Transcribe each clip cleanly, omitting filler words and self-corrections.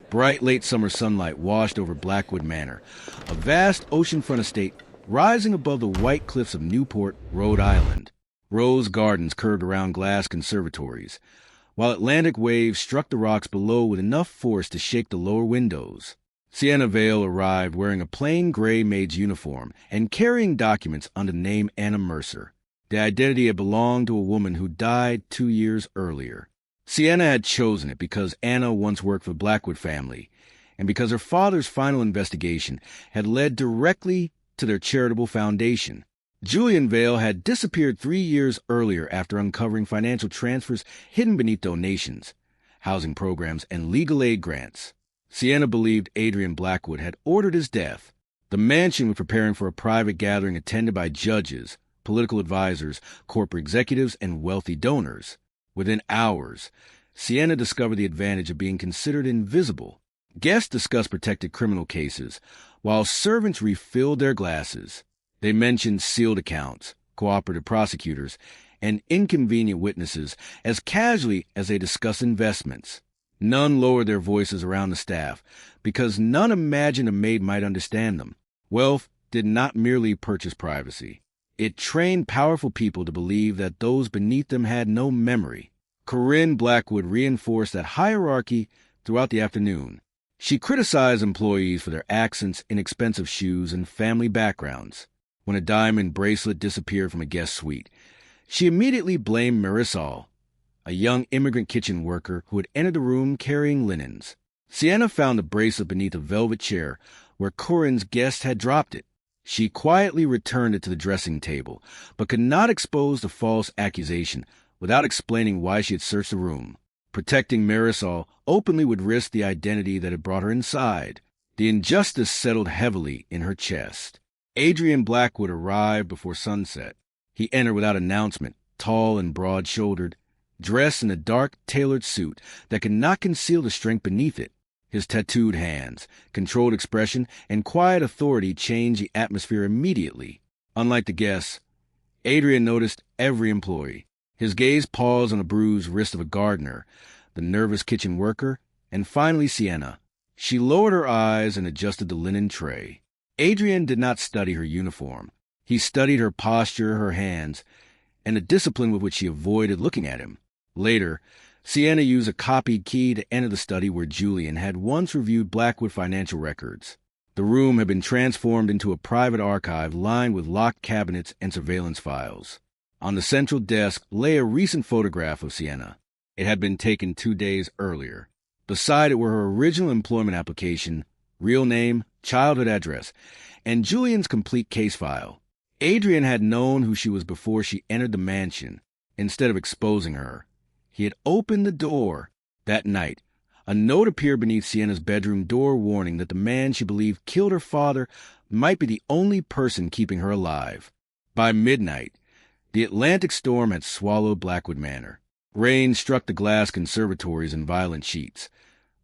Bright late summer sunlight washed over Blackwood Manor, a vast oceanfront estate rising above the white cliffs of Newport, Rhode Island. Rose gardens curved around glass conservatories, while Atlantic waves struck the rocks below with enough force to shake the lower windows. Sienna Vale arrived wearing a plain gray maid's uniform and carrying documents under the name Anna Mercer. The identity had belonged to a woman who died 2 years earlier. Sienna had chosen it because Anna once worked for the Blackwood family, and because her father's final investigation had led directly to their charitable foundation. Julian Vale had disappeared 3 years earlier after uncovering financial transfers hidden beneath donations, housing programs, and legal aid grants. Sienna believed Adrian Blackwood had ordered his death. The mansion was preparing for a private gathering attended by judges, political advisors, corporate executives, and wealthy donors. Within hours, Sienna discovered the advantage of being considered invisible. Guests discussed protected criminal cases, while servants refilled their glasses. They mentioned sealed accounts, cooperative prosecutors, and inconvenient witnesses as casually as they discussed investments. None lowered their voices around the staff, because none imagined a maid might understand them. Wealth did not merely purchase privacy. It trained powerful people to believe that those beneath them had no memory. Corinne Blackwood reinforced that hierarchy throughout the afternoon. She criticized employees for their accents, inexpensive shoes, and family backgrounds. When a diamond bracelet disappeared from a guest suite, she immediately blamed Marisol, a young immigrant kitchen worker who had entered the room carrying linens. Sienna found the bracelet beneath a velvet chair where Corinne's guest had dropped it. She quietly returned it to the dressing table, but could not expose the false accusation without explaining why she had searched the room. Protecting Marisol openly would risk the identity that had brought her inside. The injustice settled heavily in her chest. Adrian Blackwood arrived before sunset. He entered without announcement, tall and broad-shouldered, dressed in a dark, tailored suit that could not conceal the strength beneath it. His tattooed hands, controlled expression, and quiet authority changed the atmosphere immediately. Unlike the guests, Adrian noticed every employee. His gaze paused on the bruised wrist of a gardener, the nervous kitchen worker, and finally Sienna. She lowered her eyes and adjusted the linen tray. Adrian did not study her uniform. He studied her posture, her hands, and the discipline with which she avoided looking at him. Later, Sienna used a copied key to enter the study where Julian had once reviewed Blackwood financial records. The room had been transformed into a private archive lined with locked cabinets and surveillance files. On the central desk lay a recent photograph of Sienna. It had been taken 2 days earlier. Beside it were her original employment application, real name, childhood address, and Julian's complete case file. Adrian had known who she was before she entered the mansion. Instead of exposing her, he had opened the door. That night, a note appeared beneath Sienna's bedroom door warning that the man she believed killed her father might be the only person keeping her alive. By midnight, the Atlantic storm had swallowed Blackwood Manor. Rain struck the glass conservatories in violent sheets.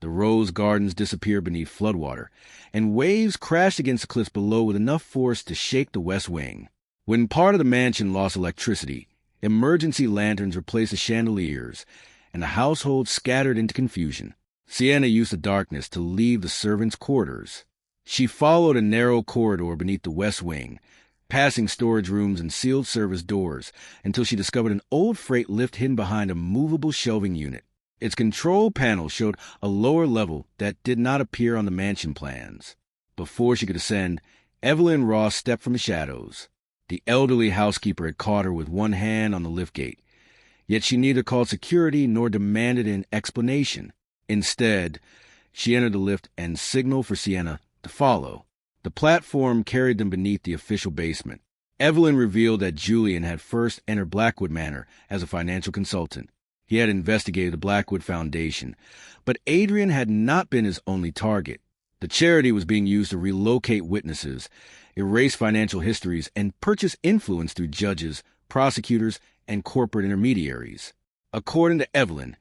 The rose gardens disappeared beneath floodwater, and waves crashed against the cliffs below with enough force to shake the west wing. When part of the mansion lost electricity, emergency lanterns replaced the chandeliers, and the household scattered into confusion. Sienna used the darkness to leave the servants' quarters. She followed a narrow corridor beneath the west wing, passing storage rooms and sealed service doors, until she discovered an old freight lift hidden behind a movable shelving unit. Its control panel showed a lower level that did not appear on the mansion plans. Before she could ascend, Evelyn Ross stepped from the shadows. The elderly housekeeper had caught her with one hand on the liftgate, yet she neither called security nor demanded an explanation. Instead, she entered the lift and signaled for Sienna to follow. The platform carried them beneath the official basement. Evelyn revealed that Julian had first entered Blackwood Manor as a financial consultant. He had investigated the Blackwood Foundation, but Adrian had not been his only target. The charity was being used to relocate witnesses, erase financial histories, and purchase influence through judges, prosecutors, and corporate intermediaries. According to Evelyn,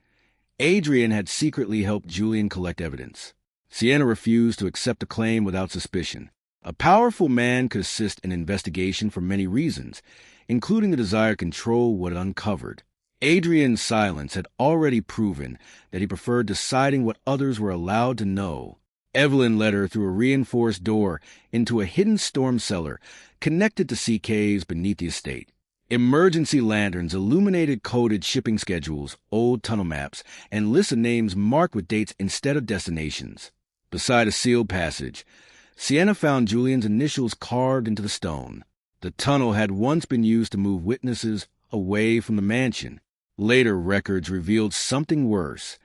Adrian had secretly helped Julian collect evidence. Sienna refused to accept the claim without suspicion. A powerful man could assist an investigation for many reasons, including the desire to control what it uncovered. Adrian's silence had already proven that he preferred deciding what others were allowed to know. Evelyn led her through a reinforced door into a hidden storm cellar connected to sea caves beneath the estate. Emergency lanterns illuminated coded shipping schedules, old tunnel maps, and lists of names marked with dates instead of destinations. Beside a sealed passage, Sienna found Julian's initials carved into the stone. The tunnel had once been used to move witnesses away from the mansion. Later records revealed something worse.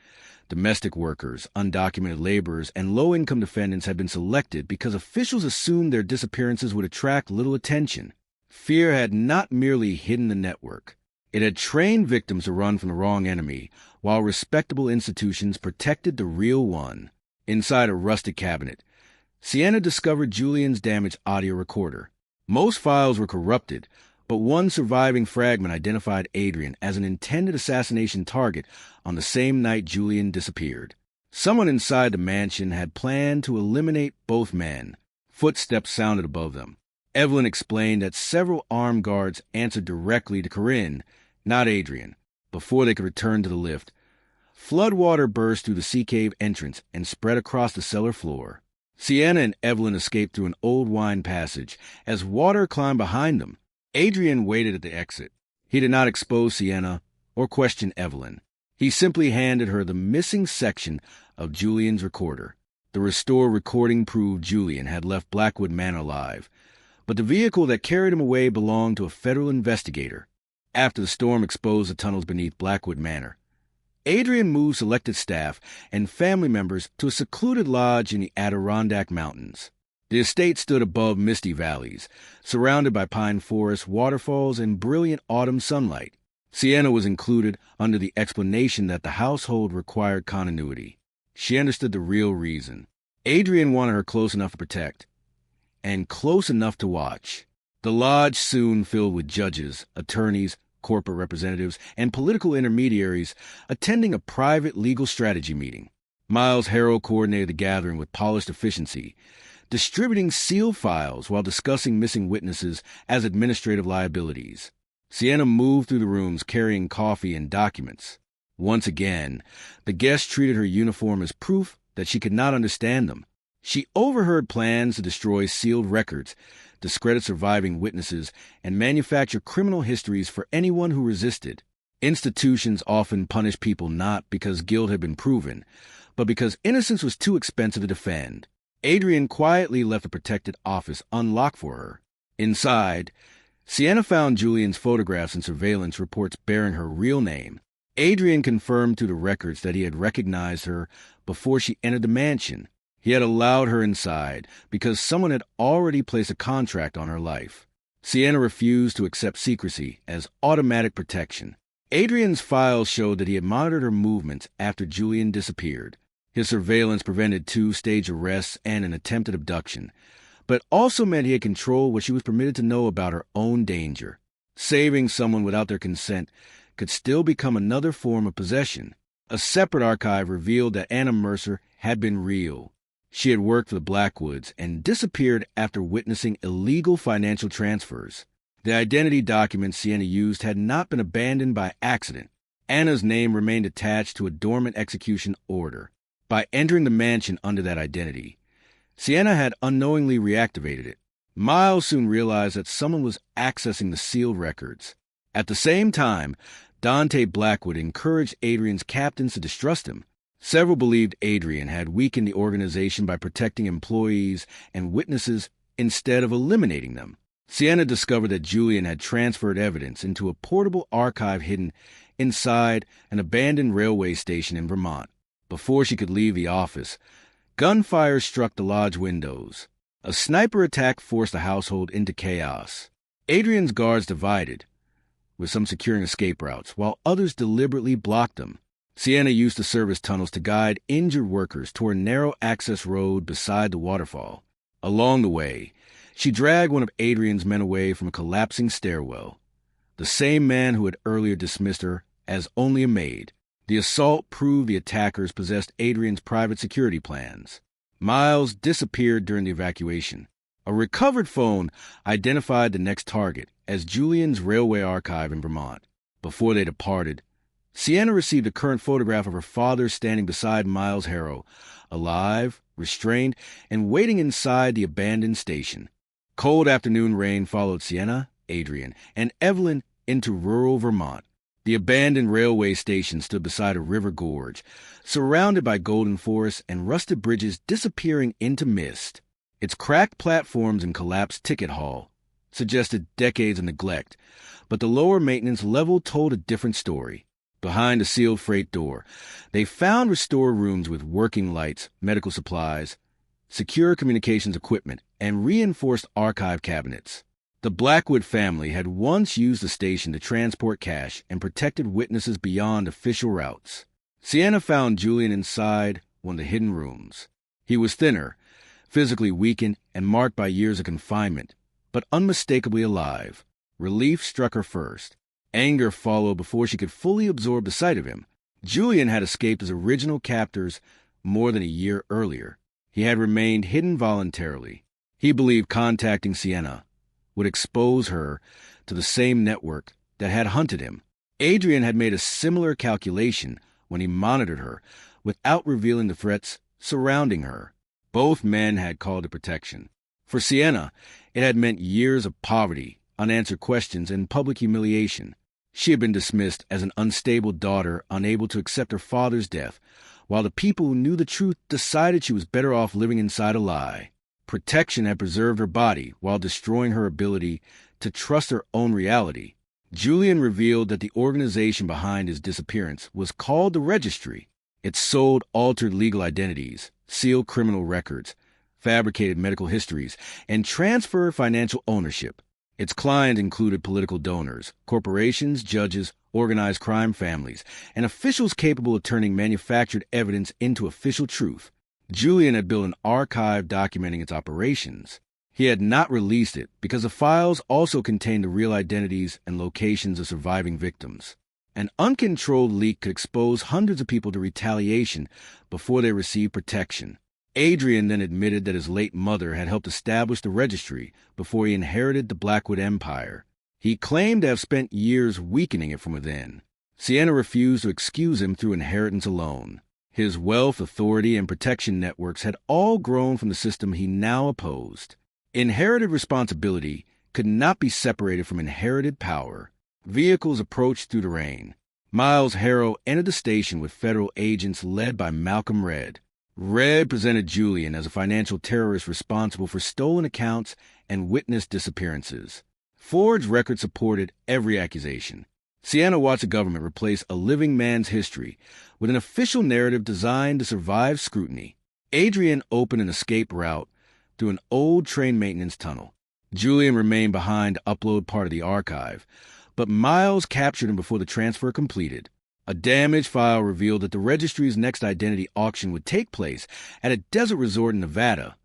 Domestic workers, undocumented laborers, and low-income defendants had been selected because officials assumed their disappearances would attract little attention. Fear had not merely hidden the network. It had trained victims to run from the wrong enemy, while respectable institutions protected the real one. Inside a rusted cabinet, Sienna discovered Julian's damaged audio recorder. Most files were corrupted, but one surviving fragment identified Adrian as an intended assassination target on the same night Julian disappeared. Someone inside the mansion had planned to eliminate both men. Footsteps sounded above them. Evelyn explained that several armed guards answered directly to Corinne, not Adrian. Before they could return to the lift, floodwater burst through the sea cave entrance and spread across the cellar floor. Sienna and Evelyn escaped through an old wine passage as water climbed behind them. Adrian waited at the exit. He did not expose Sienna or question Evelyn. He simply handed her the missing section of Julian's recorder. The restored recording proved Julian had left Blackwood Manor alive, but the vehicle that carried him away belonged to a federal investigator. After the storm exposed the tunnels beneath Blackwood Manor, Adrian moved selected staff and family members to a secluded lodge in the Adirondack Mountains. The estate stood above misty valleys, surrounded by pine forests, waterfalls, and brilliant autumn sunlight. Sienna was included under the explanation that the household required continuity. She understood the real reason. Adrian wanted her close enough to protect, and close enough to watch. The lodge soon filled with judges, attorneys, corporate representatives, and political intermediaries attending a private legal strategy meeting. Miles Harrell coordinated the gathering with polished efficiency, distributing sealed files while discussing missing witnesses as administrative liabilities. Sienna moved through the rooms carrying coffee and documents. Once again, the guest treated her uniform as proof that she could not understand them. She overheard plans to destroy sealed records, discredit surviving witnesses, and manufacture criminal histories for anyone who resisted. Institutions often punish people not because guilt had been proven, but because innocence was too expensive to defend. Adrian quietly left the protected office unlocked for her. Inside, Sienna found Julian's photographs and surveillance reports bearing her real name. Adrian confirmed to the records that he had recognized her before she entered the mansion. He had allowed her inside because someone had already placed a contract on her life. Sienna refused to accept secrecy as automatic protection. Adrian's files showed that he had monitored her movements after Julian disappeared. His surveillance prevented 2 staged arrests and an attempted abduction, but also meant he had controlled what she was permitted to know about her own danger. Saving someone without their consent could still become another form of possession. A separate archive revealed that Anna Mercer had been real. She had worked for the Blackwoods and disappeared after witnessing illegal financial transfers. The identity documents Sienna used had not been abandoned by accident. Anna's name remained attached to a dormant execution order. By entering the mansion under that identity, Sienna had unknowingly reactivated it. Miles soon realized that someone was accessing the sealed records. At the same time, Dante Blackwood encouraged Adrian's captains to distrust him. Several believed Adrian had weakened the organization by protecting employees and witnesses instead of eliminating them. Sienna discovered that Julian had transferred evidence into a portable archive hidden inside an abandoned railway station in Vermont. Before she could leave the office, gunfire struck the lodge windows. A sniper attack forced the household into chaos. Adrian's guards divided, with some securing escape routes, while others deliberately blocked them. Sienna used the service tunnels to guide injured workers toward a narrow access road beside the waterfall. Along the way, she dragged one of Adrian's men away from a collapsing stairwell, the same man who had earlier dismissed her as only a maid. The assault proved the attackers possessed Adrian's private security plans. Miles disappeared during the evacuation. A recovered phone identified the next target as Julian's railway archive in Vermont. Before they departed, Sienna received a current photograph of her father standing beside Miles Harrow, alive, restrained, and waiting inside the abandoned station. Cold afternoon rain followed Sienna, Adrian, and Evelyn into rural Vermont. The abandoned railway station stood beside a river gorge, surrounded by golden forests and rusted bridges disappearing into mist. Its cracked platforms and collapsed ticket hall suggested decades of neglect, but the lower maintenance level told a different story. Behind a sealed freight door, they found restored rooms with working lights, medical supplies, secure communications equipment, and reinforced archive cabinets. The Blackwood family had once used the station to transport cash and protected witnesses beyond official routes. Sienna found Julian inside one of the hidden rooms. He was thinner, physically weakened, and marked by years of confinement, but unmistakably alive. Relief struck her first. Anger followed before she could fully absorb the sight of him. Julian had escaped his original captors more than a year earlier. He had remained hidden voluntarily. He believed contacting Sienna would expose her to the same network that had hunted him. Adrian had made a similar calculation when he monitored her, without revealing the threats surrounding her. Both men had called to protection. For Sienna, it had meant years of poverty, unanswered questions, and public humiliation. She had been dismissed as an unstable daughter, unable to accept her father's death, while the people who knew the truth decided she was better off living inside a lie. Protection had preserved her body while destroying her ability to trust her own reality. Julian revealed that the organization behind his disappearance was called the Registry. It sold altered legal identities, sealed criminal records, fabricated medical histories, and transferred financial ownership. Its clients included political donors, corporations, judges, organized crime families, and officials capable of turning manufactured evidence into official truth. Julian had built an archive documenting its operations. He had not released it because the files also contained the real identities and locations of surviving victims. An uncontrolled leak could expose hundreds of people to retaliation before they received protection. Adrian then admitted that his late mother had helped establish the Registry before he inherited the Blackwood Empire. He claimed to have spent years weakening it from within. Sienna refused to excuse him through inheritance alone. His wealth, authority, and protection networks had all grown from the system he now opposed. Inherited responsibility could not be separated from inherited power. Vehicles approached through the rain. Miles Harrow entered the station with federal agents led by Malcolm Red. Red presented Julian as a financial terrorist responsible for stolen accounts and witnessed disappearances. Forged records supported every accusation. Sienna watched the government replace a living man's history with an official narrative designed to survive scrutiny. Adrian opened an escape route through an old train maintenance tunnel. Julian remained behind to upload part of the archive, but Miles captured him before the transfer completed. A damaged file revealed that the Registry's next identity auction would take place at a desert resort in Nevada,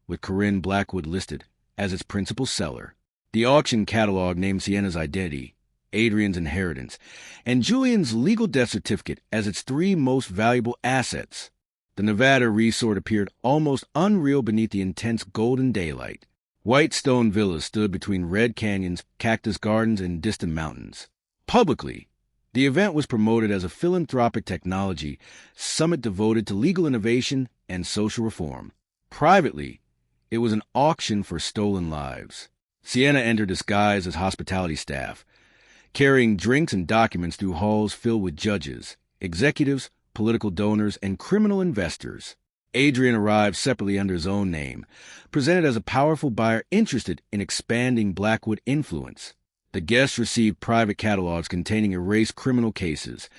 with Corinne Blackwood listed as its principal seller. The auction catalog named Sienna's identity, Adrian's inheritance, and Julian's legal death certificate as its three most valuable assets. The Nevada resort appeared almost unreal beneath the intense golden daylight. White stone villas stood between red canyons, cactus gardens, and distant mountains. Publicly, the event was promoted as a philanthropic technology summit devoted to legal innovation and social reform. Privately, it was an auction for stolen lives. Sienna entered disguised as hospitality staff, carrying drinks and documents through halls filled with judges, executives, political donors, and criminal investors. Adrian arrived separately under his own name, presented as a powerful buyer interested in expanding Blackwood influence. The guests received private catalogs containing erased criminal cases,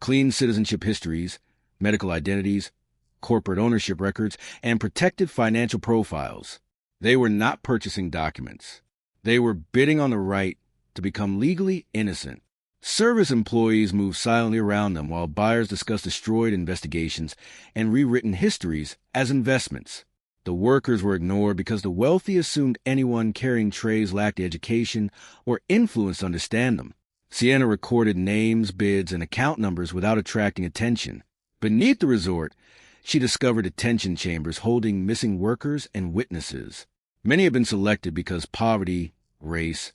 clean citizenship histories, medical identities, corporate ownership records, and protected financial profiles. They were not purchasing documents. They were bidding on the right to become legally innocent. Service employees moved silently around them while buyers discussed destroyed investigations and rewritten histories as investments. The workers were ignored because the wealthy assumed anyone carrying trays lacked education or influence to understand them. Sienna recorded names, bids, and account numbers without attracting attention. Beneath the resort, she discovered detention chambers holding missing workers and witnesses. Many had been selected because poverty, race,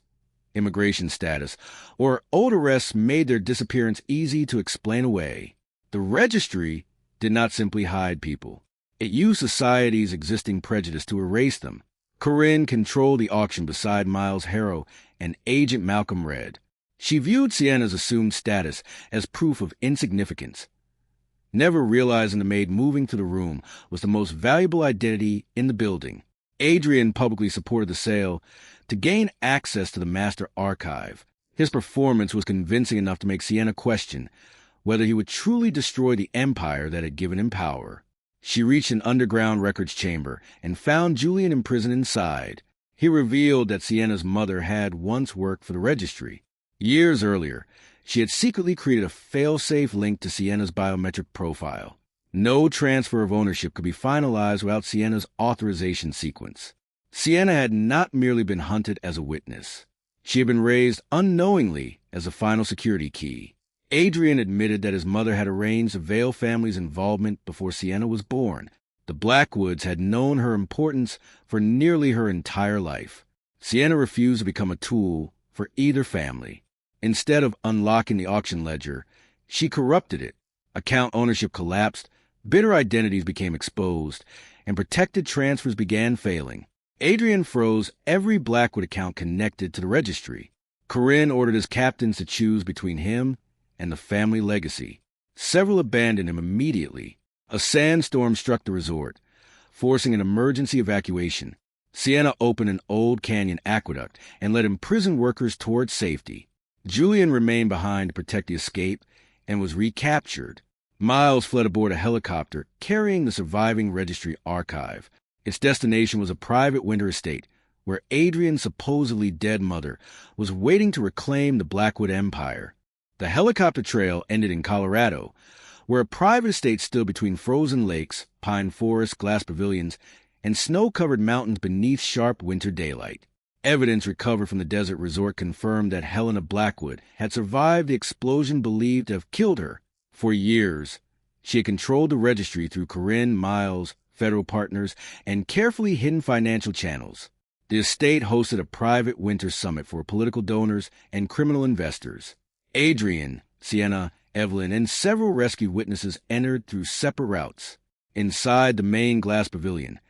immigration status, or old arrests made their disappearance easy to explain away. The Registry did not simply hide people. It used society's existing prejudice to erase them. Corinne controlled the auction beside Miles Harrow and Agent Malcolm Red. She viewed Sienna's assumed status as proof of insignificance, never realizing the maid moving through the room was the most valuable identity in the building. Adrian publicly supported the sale to gain access to the master archive. His performance was convincing enough to make Sienna question whether he would truly destroy the empire that had given him power. She reached an underground records chamber and found Julian imprisoned inside. He revealed that Sienna's mother had once worked for the Registry. Years earlier, she had secretly created a fail-safe link to Sienna's biometric profile. No transfer of ownership could be finalized without Sienna's authorization sequence. Sienna had not merely been hunted as a witness. She had been raised unknowingly as a final security key. Adrian admitted that his mother had arranged the Vale family's involvement before Sienna was born. The Blackwoods had known her importance for nearly her entire life. Sienna refused to become a tool for either family. Instead of unlocking the auction ledger, she corrupted it. Account ownership collapsed, bitter identities became exposed, and protected transfers began failing. Adrian froze every Blackwood account connected to the Registry. Corinne ordered his captains to choose between him and the family legacy. Several abandoned him immediately. A sandstorm struck the resort, forcing an emergency evacuation. Sienna opened an old canyon aqueduct and led imprisoned workers towards safety. Julian remained behind to protect the escape and was recaptured. Miles fled aboard a helicopter carrying the surviving Registry archive. Its destination was a private winter estate where Adrian's supposedly dead mother was waiting to reclaim the Blackwood Empire. The helicopter trail ended in Colorado, where a private estate stood between frozen lakes, pine forests, glass pavilions, and snow-covered mountains beneath sharp winter daylight. Evidence recovered from the desert resort confirmed that Helena Blackwood had survived the explosion believed to have killed her. For years, she had controlled the Registry through Corinne, Miles, federal partners, and carefully hidden financial channels. The estate hosted a private winter summit for political donors and criminal investors. Adrian, Sienna, Evelyn, and several rescued witnesses entered through separate routes. Inside the main glass pavilion,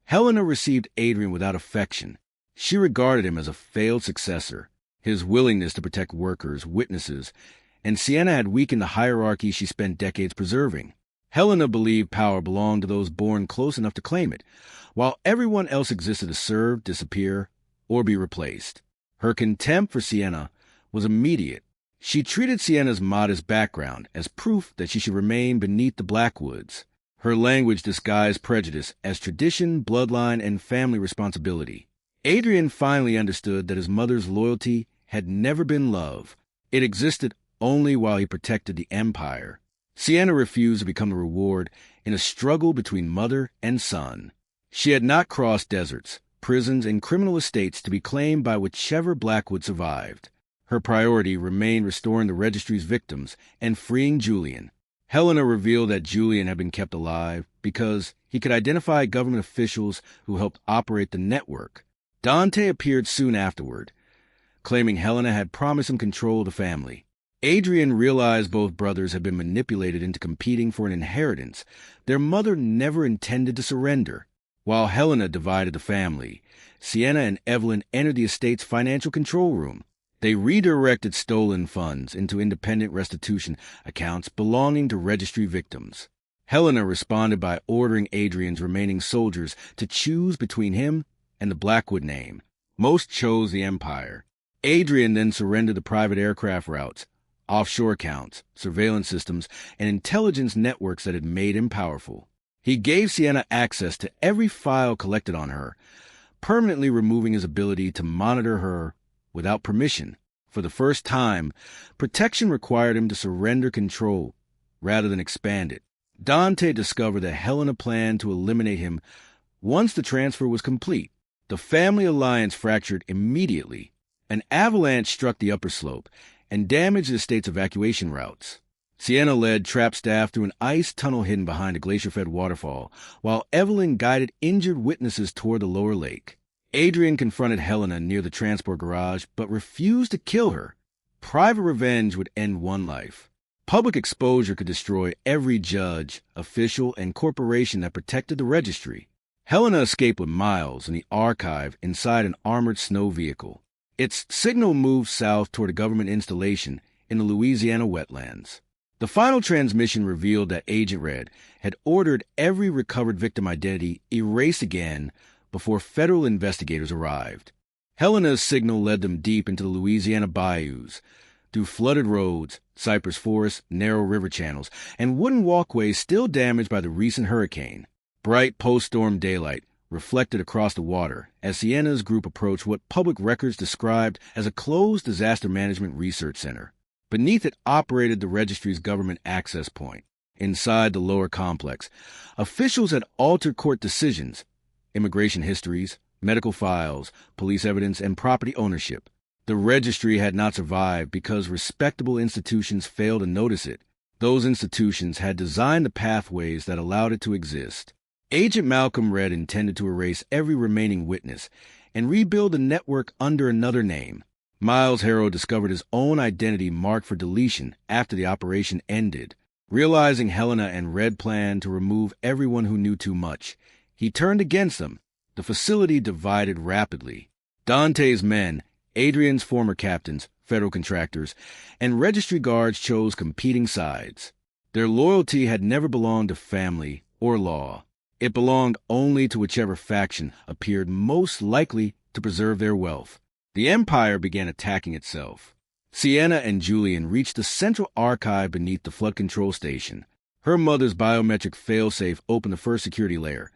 Helena received Adrian without affection. She regarded him as a failed successor. His willingness to protect workers, witnesses, and Sienna had weakened the hierarchy she spent decades preserving. Helena believed power belonged to those born close enough to claim it, while everyone else existed to serve, disappear, or be replaced. Her contempt for Sienna was immediate. She treated Sienna's modest background as proof that she should remain beneath the Blackwoods. Her language disguised prejudice as tradition, bloodline, and family responsibility. Adrian finally understood that his mother's loyalty had never been love. It existed only while he protected the empire. Sienna refused to become the reward in a struggle between mother and son. She had not crossed deserts, prisons, and criminal estates to be claimed by whichever Blackwood survived. Her priority remained restoring the Registry's victims and freeing Julian. Helena revealed that Julian had been kept alive because he could identify government officials who helped operate the network. Dante appeared soon afterward, claiming Helena had promised him control of the family. Adrian realized both brothers had been manipulated into competing for an inheritance. Their mother never intended to surrender. While Helena divided the family, Sienna and Evelyn entered the estate's financial control room. They redirected stolen funds into independent restitution accounts belonging to Registry victims. Helena responded by ordering Adrian's remaining soldiers to choose between him and the Blackwood name. Most chose the Empire. Adrian then surrendered the private aircraft routes, offshore accounts, surveillance systems, and intelligence networks that had made him powerful. He gave Sienna access to every file collected on her, permanently removing his ability to monitor her without permission. For the first time, protection required him to surrender control rather than expand it. Dante discovered that Helena planned to eliminate him once the transfer was complete. The family alliance fractured immediately. An avalanche struck the upper slope and damaged the estate's evacuation routes. Sienna led trapped staff through an ice tunnel hidden behind a glacier-fed waterfall, while Evelyn guided injured witnesses toward the lower lake. Adrian confronted Helena near the transport garage, but refused to kill her. Private revenge would end one life. Public exposure could destroy every judge, official, and corporation that protected the registry. Helena escaped with Miles in the archive inside an armored snow vehicle. Its signal moved south toward a government installation in the Louisiana wetlands. The final transmission revealed that Agent Red had ordered every recovered victim identity erased again before federal investigators arrived. Helena's signal led them deep into the Louisiana bayous, through flooded roads, cypress forests, narrow river channels, and wooden walkways still damaged by the recent hurricane. Bright post-storm daylight reflected across the water as Sienna's group approached what public records described as a closed disaster management research center. Beneath it operated the registry's government access point. Inside the lower complex, officials had altered court decisions, immigration histories, medical files, police evidence, and property ownership. The registry had not survived because respectable institutions failed to notice it. Those institutions had designed the pathways that allowed it to exist. Agent Malcolm Red intended to erase every remaining witness and rebuild the network under another name. Miles Harrow discovered his own identity marked for deletion after the operation ended. Realizing Helena and Red planned to remove everyone who knew too much, he turned against them. The facility divided rapidly. Dante's men, Adrian's former captains, federal contractors, and registry guards chose competing sides. Their loyalty had never belonged to family or law. It belonged only to whichever faction appeared most likely to preserve their wealth. The Empire began attacking itself. Sienna and Julian reached the central archive beneath the flood control station. Her mother's biometric failsafe opened the first security layer,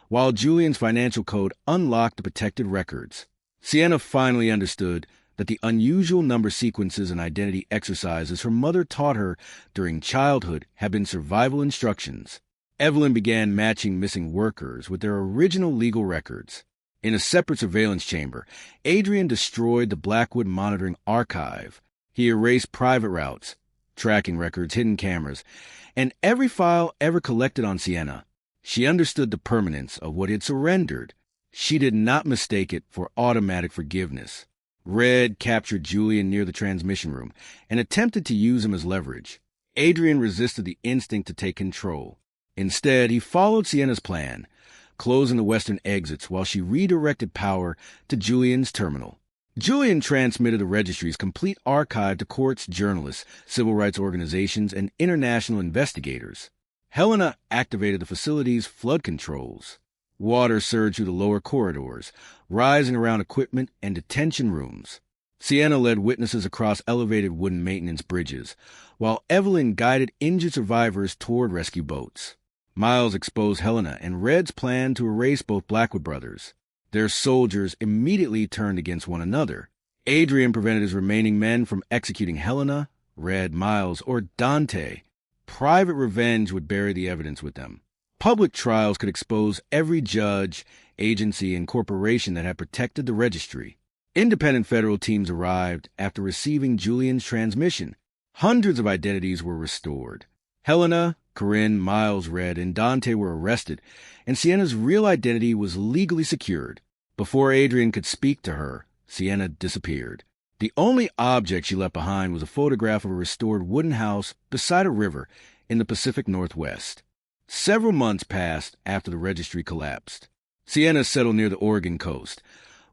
while Julian's financial code unlocked the protected records. Sienna finally understood that the unusual number sequences and identity exercises her mother taught her during childhood had been survival instructions. Evelyn began matching missing workers with their original legal records. In a separate surveillance chamber, Adrian destroyed the Blackwood monitoring archive. He erased private routes, tracking records, hidden cameras, and every file ever collected on Sienna. She understood the permanence of what had surrendered. She did not mistake it for automatic forgiveness. Red captured Julian near the transmission room and attempted to use him as leverage. Adrian resisted the instinct to take control. Instead, he followed Sienna's plan, closing the western exits while she redirected power to Julian's terminal. Julian transmitted the registry's complete archive to courts, journalists, civil rights organizations, and international investigators. Helena activated the facility's flood controls. Water surged through the lower corridors, rising around equipment and detention rooms. Sienna led witnesses across elevated wooden maintenance bridges, while Evelyn guided injured survivors toward rescue boats. Miles exposed Helena and Red's plan to erase both Blackwood brothers. Their soldiers immediately turned against one another. Adrian prevented his remaining men from executing Helena, Red, Miles, or Dante. Private revenge would bury the evidence with them. Public trials could expose every judge, agency, and corporation that had protected the registry. Independent federal teams arrived after receiving Julian's transmission. Hundreds of identities were restored. Helena, Corinne, Miles, Red, and Dante were arrested, and Sienna's real identity was legally secured. Before Adrian could speak to her, Sienna disappeared. The only object she left behind was a photograph of a restored wooden house beside a river in the Pacific Northwest. Several months passed after the registry collapsed. Sienna settled near the Oregon coast,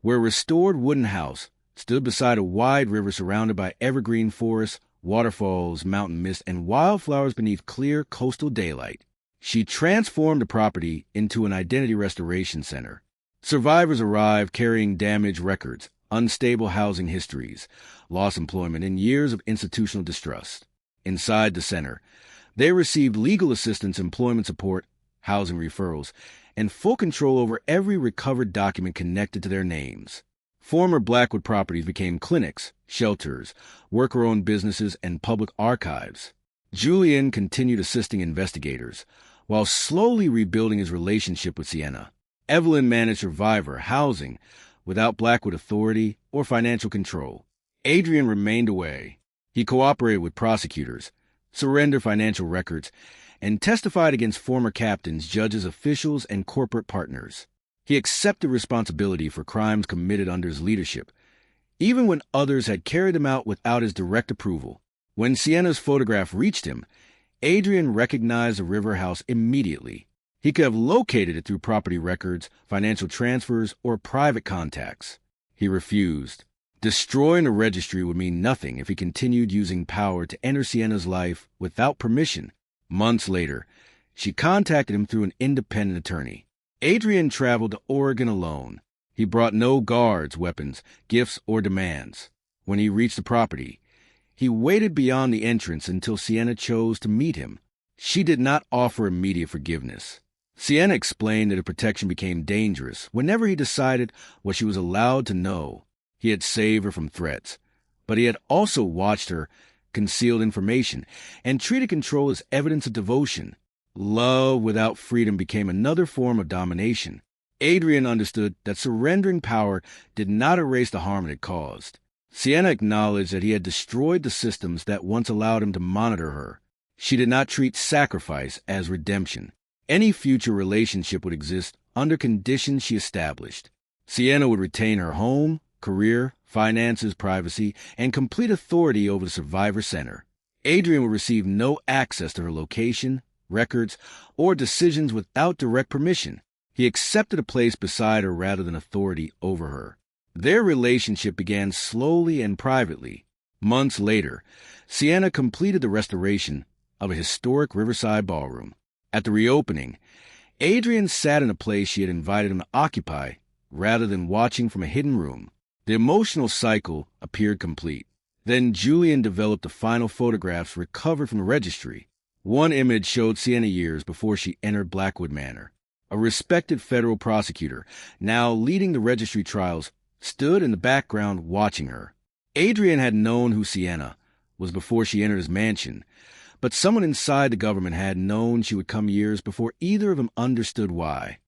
where a restored wooden house stood beside a wide river surrounded by evergreen forests, waterfalls, mountain mist, and wildflowers beneath clear coastal daylight. She transformed the property into an identity restoration center. Survivors arrived carrying damaged records, unstable housing histories, lost employment, and years of institutional distrust. Inside the center, they received legal assistance, employment support, housing referrals, and full control over every recovered document connected to their names. Former Blackwood properties became clinics, shelters, worker-owned businesses, and public archives. Julian continued assisting investigators, while slowly rebuilding his relationship with Sienna. Evelyn managed survivor housing without Blackwood authority or financial control. Adrian remained away. He cooperated with prosecutors, surrendered financial records, and testified against former captains, judges, officials, and corporate partners. He accepted responsibility for crimes committed under his leadership, even when others had carried them out without his direct approval. When Sienna's photograph reached him, Adrian recognized the river house immediately. He could have located it through property records, financial transfers, or private contacts. He refused. Destroying the registry would mean nothing if he continued using power to enter Sienna's life without permission. Months later, she contacted him through an independent attorney. Adrian traveled to Oregon alone. He brought no guards, weapons, gifts, or demands. When he reached the property, he waited beyond the entrance until Sienna chose to meet him. She did not offer immediate forgiveness. Sienna explained that her protection became dangerous whenever he decided what she was allowed to know. He had saved her from threats, but he had also watched her concealed information and treated control as evidence of devotion. Love without freedom became another form of domination. Adrian understood that surrendering power did not erase the harm it had caused. Sienna acknowledged that he had destroyed the systems that once allowed him to monitor her. She did not treat sacrifice as redemption. Any future relationship would exist under conditions she established. Sienna would retain her home, career, finances, privacy, and complete authority over the Survivor Center. Adrian would receive no access to her location, records, or decisions without direct permission. He accepted a place beside her rather than authority over her. Their relationship began slowly and privately. Months later, Sienna completed the restoration of a historic riverside ballroom. At the reopening, Adrian sat in a place she had invited him to occupy rather than watching from a hidden room. The emotional cycle appeared complete. Then Julian developed the final photographs recovered from the registry. One image showed Sienna years before she entered Blackwood Manor. A respected federal prosecutor, now leading the registry trials, stood in the background watching her. Adrian had known who Sienna was before she entered his mansion, but someone inside the government had known she would come years before either of them understood why.